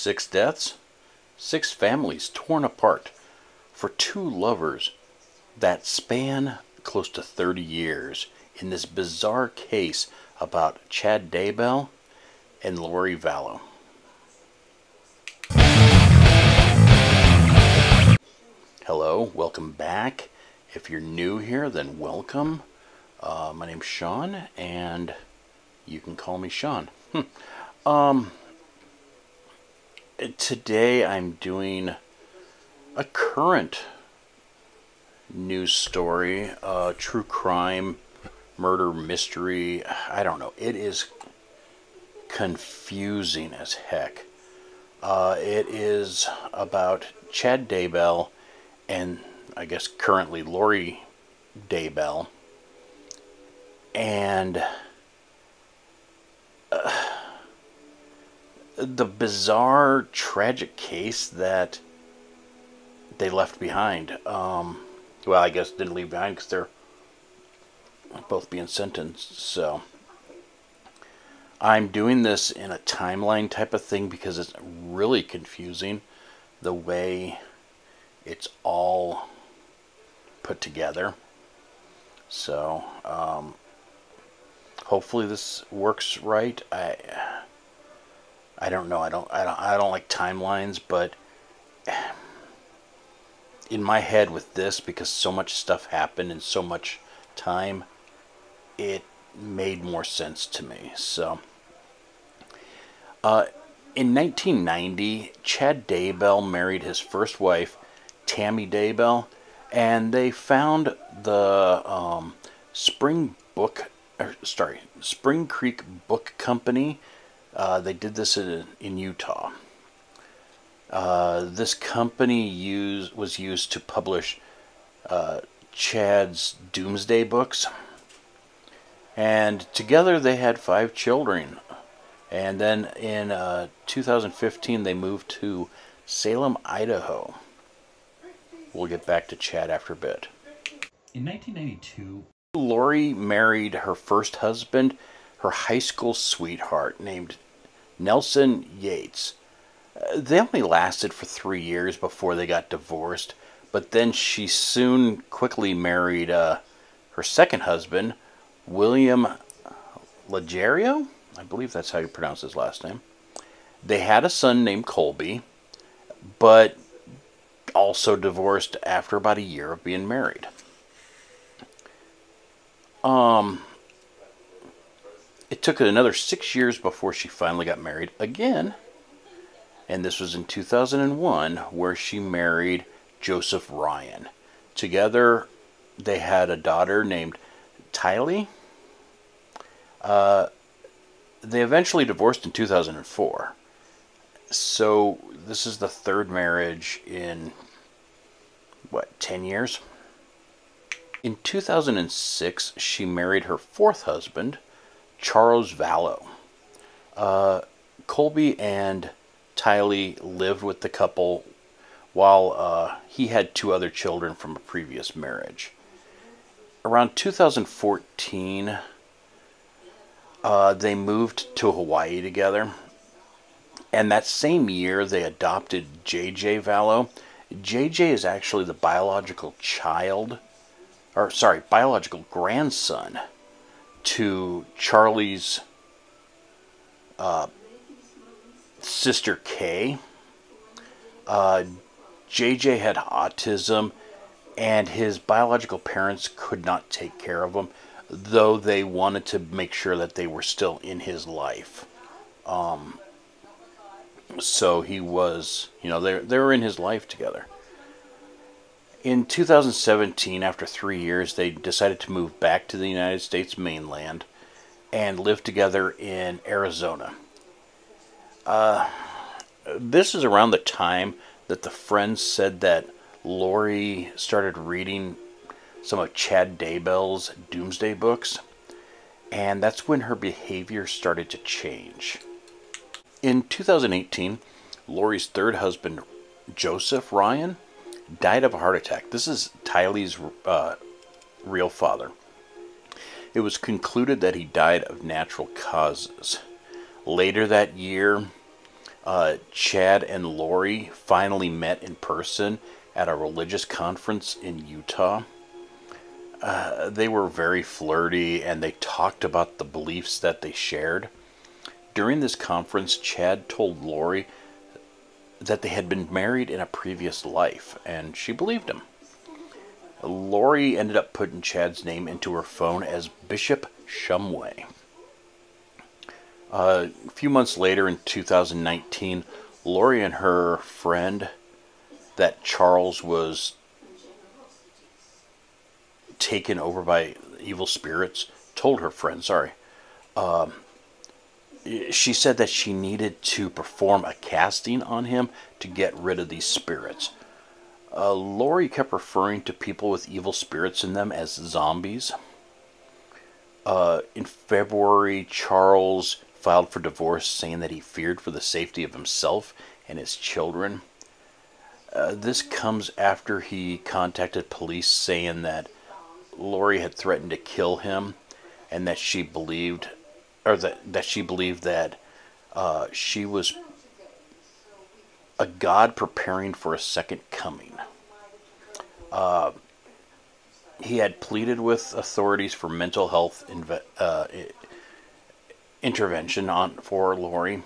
6 deaths, 6 families torn apart for 2 lovers that span close to 30 years in this bizarre case about Chad Daybell and Lori Vallow. Hello, welcome back. If you're new here, then welcome. My name's Sean, and you can call me Sean. Today I'm doing a current news story, true crime, murder mystery. I don't know. It is confusing as heck. It is about Chad Daybell and I guess currently Lori Daybell, and the bizarre, tragic case that they left behind. Well, I guess didn't leave behind because they're both being sentenced. So I'm doing this in a timeline type of thing because it's really confusing the way it's all put together. So hopefully this works right. I don't know. I don't like timelines, but in my head with this, because so much stuff happened in so much time, it made more sense to me. So in 1990, Chad Daybell married his first wife, Tammy Daybell, and they found the Spring Creek Book Company. They did this in Utah. This company was used to publish Chad's doomsday books, and together they had 5 children. And then in 2015 they moved to Salem, Idaho. We'll get back to Chad after a bit. In 1992, Lori married her first husband, her high school sweetheart, named Nelson Yates. They only lasted for 3 years before they got divorced, but then she soon quickly married her second husband, William Lagerio. I believe that's how you pronounce his last name. They had a son named Colby, but also divorced after about a year of being married. It took another 6 years before she finally got married again, and this was in 2001, where she married Joseph Ryan. Together, they had a daughter named Tylee. They eventually divorced in 2004. So this is the third marriage in, 10 years? In 2006, she married her fourth husband, Charles Vallow. Colby and Tylee lived with the couple while he had 2 other children from a previous marriage. Around 2014, they moved to Hawaii together. And that same year, they adopted J.J. Vallow. J.J. is actually the biological grandson to Charlie's sister Kay. J.J. had autism, and his biological parents could not take care of him, though they wanted to make sure that they were still in his life. So he was, they were in his life together. In 2017, after 3 years, they decided to move back to the United States mainland and live together in Arizona. This is around the time that the friends said that Lori started reading some of Chad Daybell's doomsday books, and that's when her behavior started to change. In 2018, Lori's third husband, Joseph Ryan, died of a heart attack. This is Tylee's real father. It was concluded that he died of natural causes. Later that year, Chad and Lori finally met in person at a religious conference in Utah. They were very flirty and they talked about the beliefs that they shared. During this conference, Chad told Lori that they had been married in a previous life, and she believed him. Lori ended up putting Chad's name into her phone as Bishop Shumway. A few months later, in 2019, Lori and her friend that Charles was taken over by evil spirits told her friend, she said that she needed to perform a casting on him to get rid of these spirits. Lori kept referring to people with evil spirits in them as zombies. In February, Charles filed for divorce, saying that he feared for the safety of himself and his children. This comes after he contacted police saying that Lori had threatened to kill him, and that she believed, that she believed that she was a god preparing for a second coming. He had pleaded with authorities for mental health intervention for Lori,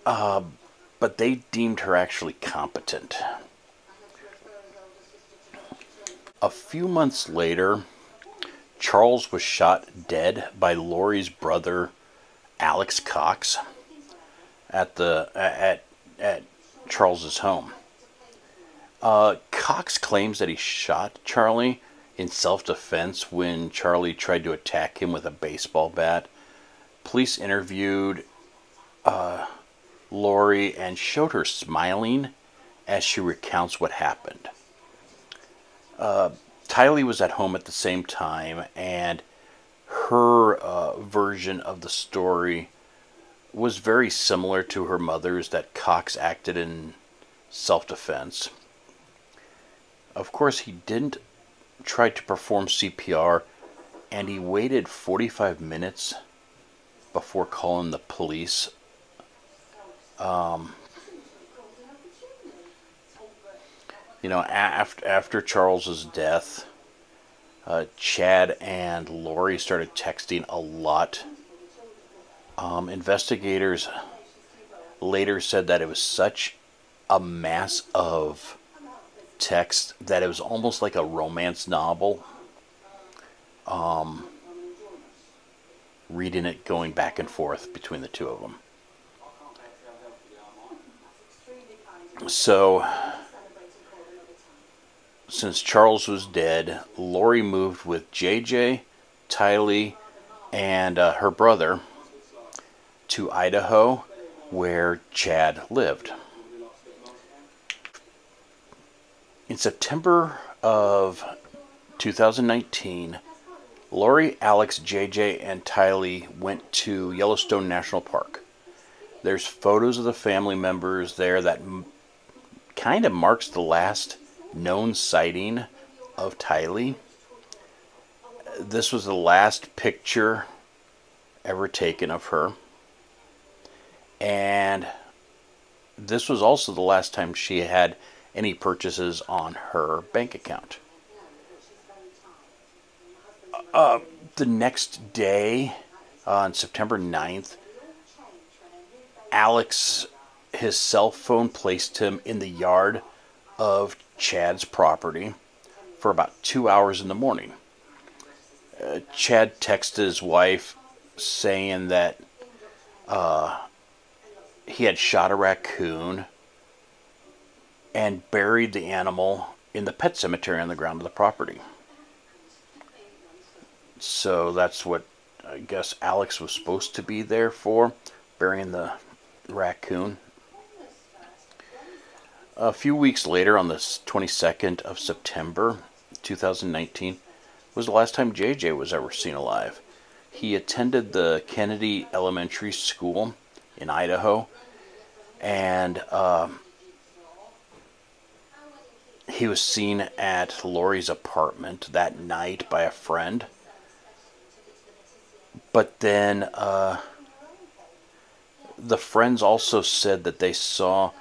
but they deemed her actually competent. A few months later, Charles was shot dead by Lori's brother, Alex Cox, at Charles's home. Cox claims that he shot Charlie in self-defense when Charlie tried to attack him with a baseball bat. Police interviewed Lori and showed her smiling as she recounts what happened. Tylee was at home at the same time, and her version of the story was very similar to her mother's, that Cox acted in self-defense. Of course, he didn't try to perform CPR, and he waited 45 minutes before calling the police. After Charles's death, Chad and Lori started texting a lot. Investigators later said that it was such a mass of text that it was almost like a romance novel. Reading it going back and forth between the two of them. So, since Charles was dead, Lori moved with JJ, Tylee, and her brother to Idaho, where Chad lived. In September of 2019, Lori, Alex, JJ, and Tylee went to Yellowstone National Park. There's photos of the family members there that kind of marks the last known sighting of Tylee. This was the last picture ever taken of her. And this was also the last time she had any purchases on her bank account. The next day, on September 9th, Alex, his cell phone placed him in the yard of Chad's property for about 2 hours in the morning. Chad texted his wife saying that he had shot a raccoon and buried the animal in the pet cemetery on the ground of the property. So that's what I guess Alex was supposed to be there for, burying the raccoon. A few weeks later, on the 22nd of September 2019, was the last time JJ was ever seen alive. He attended the Kennedy Elementary School in Idaho, and he was seen at Lori's apartment that night by a friend. But then The friends also said that they saw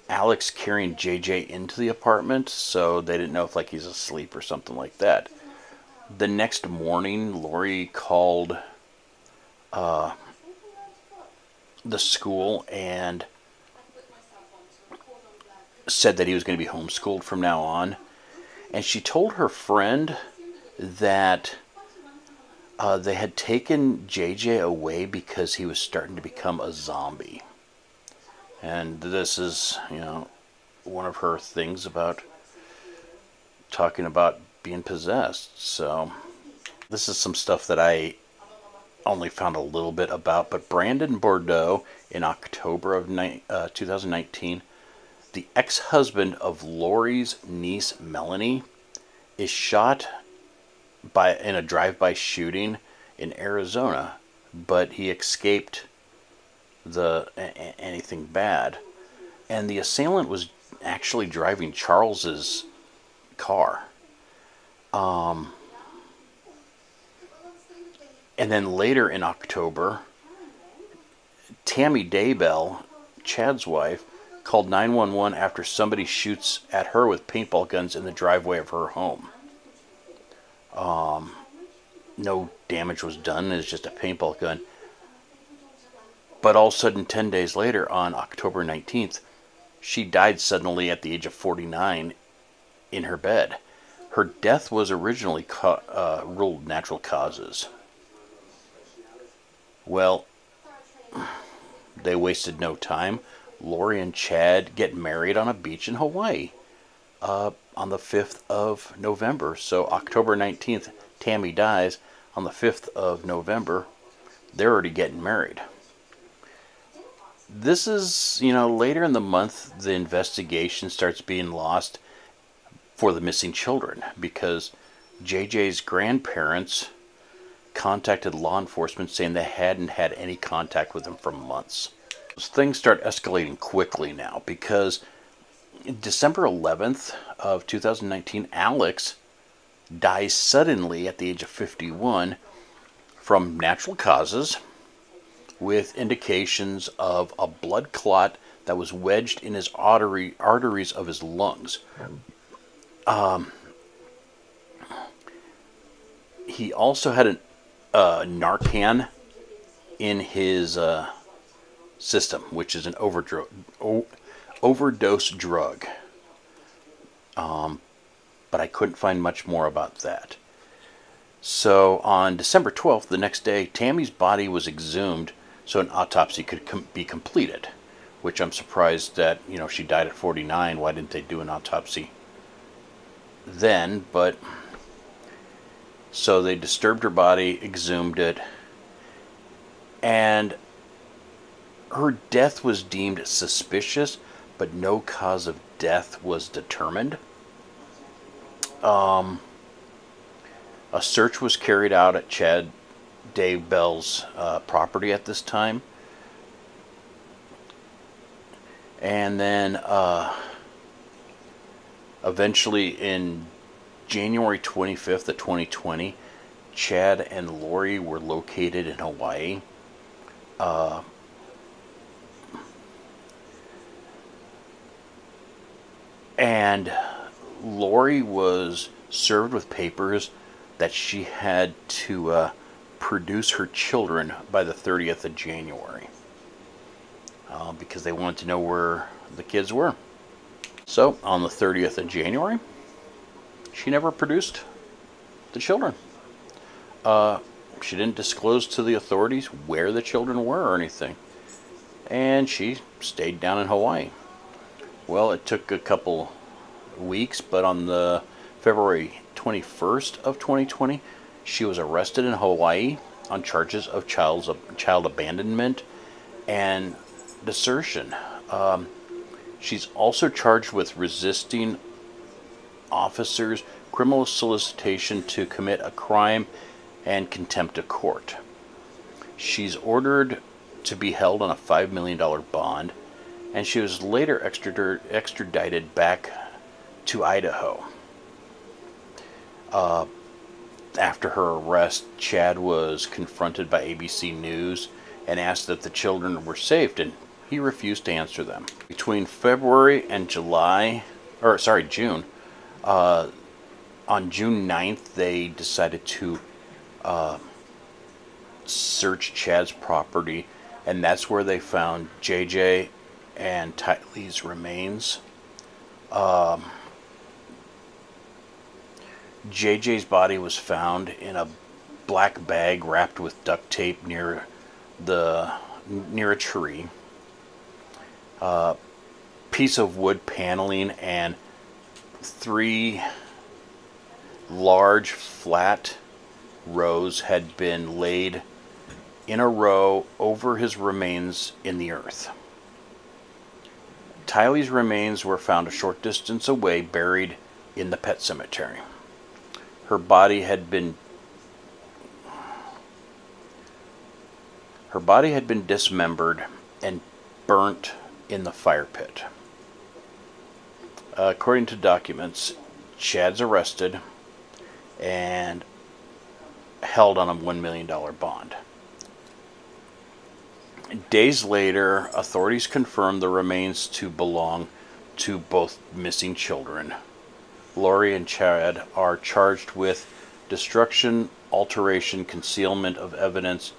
Alex carrying JJ into the apartment, so they didn't know if like he's asleep or something like that. The next morning, Lori called the school and said that he was going to be homeschooled from now on. And she told her friend that they had taken JJ away because he was starting to become a zombie. And this is, one of her things about talking about being possessed. So this is some stuff that I only found a little bit about. But Brandon Bordeaux, in October of 2019, the ex-husband of Lori's niece Melanie, is shot in a drive-by shooting in Arizona, but he escaped anything bad. And the assailant was actually driving Charles's car. And then later in October, Tammy Daybell, Chad's wife, called 911 after somebody shoots at her with paintball guns in the driveway of her home. No damage was done. It's just a paintball gun. But all of a sudden, 10 days later, on October 19th, she died suddenly at the age of 49 in her bed. Her death was originally ruled natural causes. Well, they wasted no time. Lori and Chad get married on a beach in Hawaii on the 5th of November. So October 19th, Tammy dies. On the 5th of November, they're already getting married. This is, later in the month, the investigation starts being lost for the missing children because JJ's grandparents contacted law enforcement saying they hadn't had any contact with him for months. Things start escalating quickly now because December 11th of 2019, Alex dies suddenly at the age of 51 from natural causes with indications of a blood clot that was wedged in his arteries of his lungs. He also had a Narcan in his system, which is an overdose drug. But I couldn't find much more about that. So on December 12th, the next day, Tammy's body was exhumed so an autopsy could be completed, which I'm surprised that, she died at 49. Why didn't they do an autopsy then? But so they disturbed her body, exhumed it, and her death was deemed suspicious, but no cause of death was determined. A search was carried out at Chad Daybell's property at this time. And then eventually in January 25th of 2020, Chad and Lori were located in Hawaii. And Lori was served with papers that she had to produce her children by the 30th of January because they wanted to know where the kids were. So on the 30th of January, she never produced the children. She didn't disclose to the authorities where the children were or anything. And she stayed down in Hawaii. Well, it took a couple weeks, but on the February 21st of 2020, she was arrested in Hawaii on charges of child abandonment and desertion. She's also charged with resisting officers, criminal solicitation to commit a crime, and contempt of court. She's ordered to be held on a $5 million bond, and she was later extradited back to Idaho. After her arrest, Chad was confronted by ABC News and asked if the children were safe, and he refused to answer them. Between February and June, on June 9th, they decided to search Chad's property, and that's where they found JJ and Tylee's remains. JJ's body was found in a black bag wrapped with duct tape near a tree. Piece of wood paneling and 3 large flat rows had been laid in a row over his remains in the earth. Tylee's remains were found a short distance away, buried in the pet cemetery. Her body had been dismembered and burnt in the fire pit. According to documents, Chad's arrested and held on a $1 million bond. Days later, authorities confirmed the remains to belong to both missing children. Lori and Chad are charged with destruction, alteration, concealment of evidence,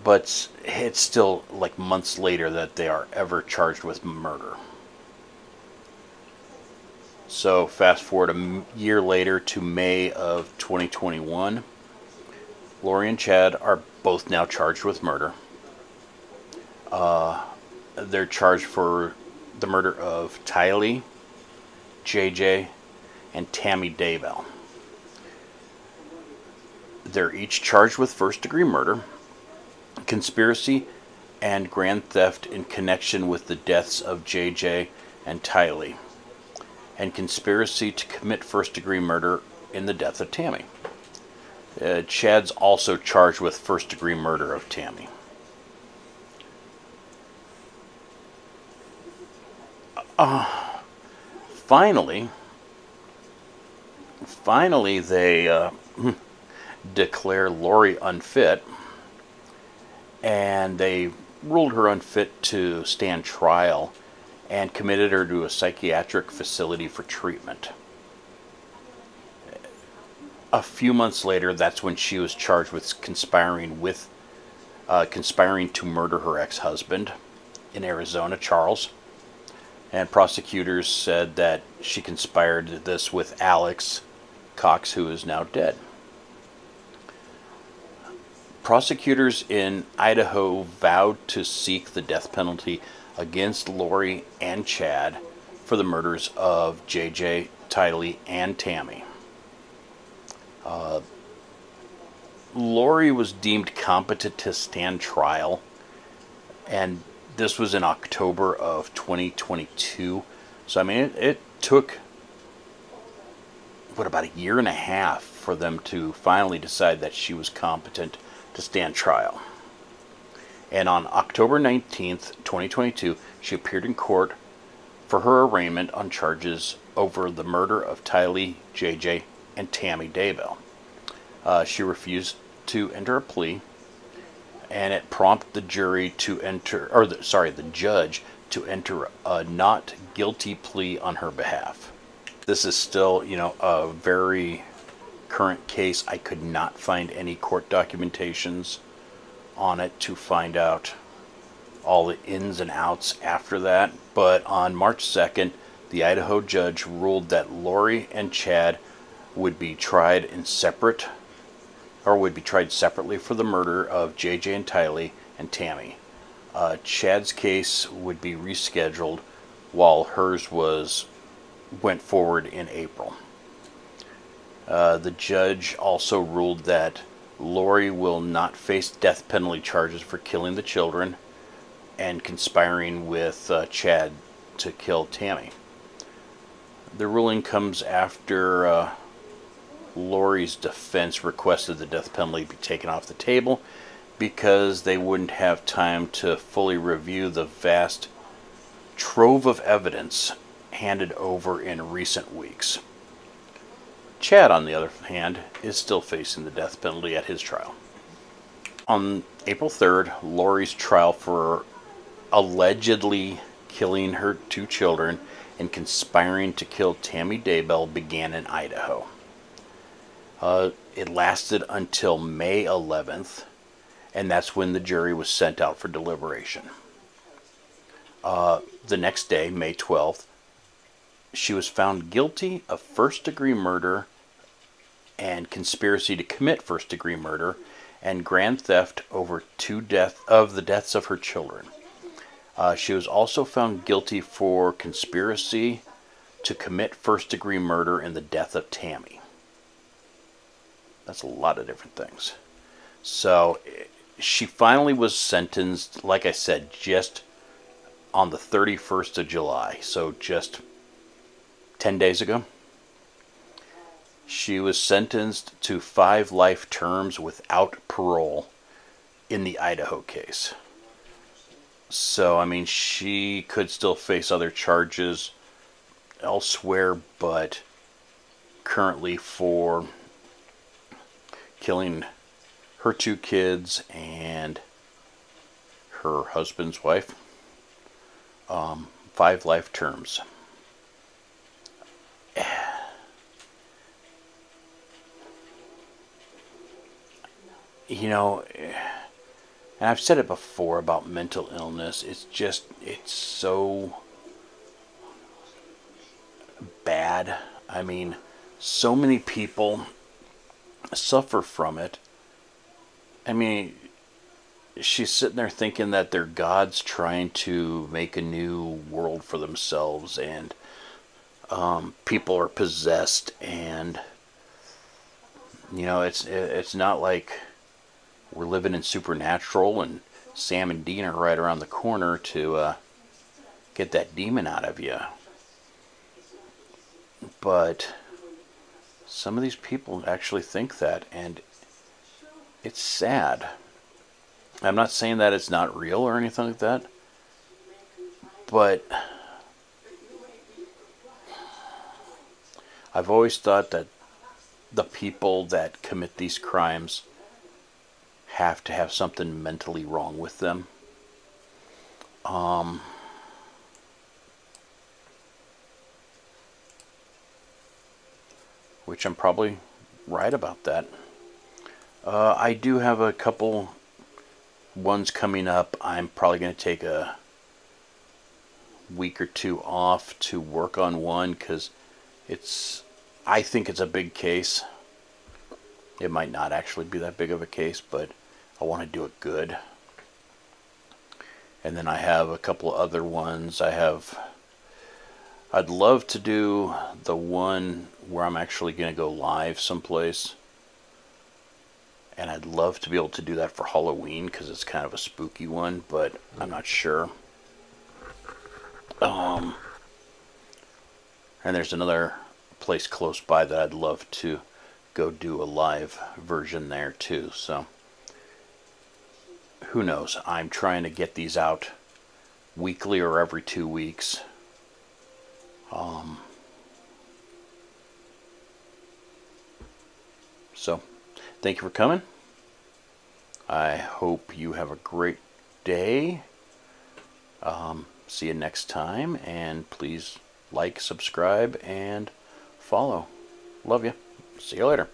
but it's still like months later that they are ever charged with murder. So fast forward a year later to May of 2021. Lori and Chad are both now charged with murder. They're charged for the murder of Tylee, JJ, and Tammy Daybell. They're each charged with first-degree murder, conspiracy, and grand theft in connection with the deaths of JJ and Tylee, and conspiracy to commit first-degree murder in the death of Tammy. Chad's also charged with first-degree murder of Tammy. Finally, they declare Lori unfit, and they ruled her unfit to stand trial and committed her to a psychiatric facility for treatment. A few months later, that's when she was charged with conspiring to murder her ex-husband in Arizona, Charles. And prosecutors said that she conspired this with Alex Cox, who is now dead. Prosecutors in Idaho vowed to seek the death penalty against Lori and Chad for the murders of JJ, Tylee, and Tammy. Lori was deemed competent to stand trial, and this was in October of 2022. So, I mean, it took, about a year and a half for them to finally decide that she was competent to stand trial. And on October 19th, 2022, she appeared in court for her arraignment on charges over the murder of Tylee, JJ, and Tammy Daybell. She refused to enter a plea, and it prompted the judge to enter a not guilty plea on her behalf. This is still, a very current case. I could not find any court documentations on it to find out all the ins and outs after that. But on March 2nd, the Idaho judge ruled that Lori and Chad would be tried separately for the murder of JJ and Tylee and Tammy. Chad's case would be rescheduled while hers went forward in April. The judge also ruled that Lori will not face death penalty charges for killing the children and conspiring with Chad to kill Tammy. The ruling comes after Lori's defense requested the death penalty be taken off the table because they wouldn't have time to fully review the vast trove of evidence handed over in recent weeks. Chad, on the other hand, is still facing the death penalty at his trial. On April 3rd, Lori's trial for allegedly killing her 2 children and conspiring to kill Tammy Daybell began in Idaho. It lasted until May 11th, and that's when the jury was sent out for deliberation. The next day, May 12th, she was found guilty of first-degree murder and conspiracy to commit first-degree murder and grand theft over the deaths of her children. She was also found guilty for conspiracy to commit first-degree murder in the death of Tammy. That's a lot of different things. So she finally was sentenced, like I said, just on the 31st of July, so just 10 days ago. She was sentenced to 5 life terms without parole in the Idaho case. So, I mean, she could still face other charges elsewhere, but currently for killing her 2 kids and her husband's wife, 5 life terms. You know, and I've said it before about mental illness, it's so bad. I mean, so many people suffer from it. I mean, she's sitting there thinking that their God's trying to make a new world for themselves, and people are possessed, and you know, it's not like we're living in Supernatural and Sam and Dean are right around the corner to get that demon out of you. But some of these people actually think that, and it's sad. I'm not saying that it's not real or anything like that, but I've always thought that the people that commit these crimes have to have something mentally wrong with them. Which I'm probably right about that. I do have a couple ones coming up. I'm probably going to take a week or 2 off to work on one, because I think it's a big case. It might not actually be that big of a case, but I want to do it good. And then I have a couple of other ones. I'd love to do the one where I'm actually going to go live someplace. And I'd love to be able to do that for Halloween, because it's kind of a spooky one, but I'm not sure. And there's another place close by that I'd love to go do a live version there too. So who knows? I'm trying to get these out weekly or every 2 weeks. So thank you for coming. I hope you have a great day. See you next time, and please like, subscribe, and follow. Love you. See you later.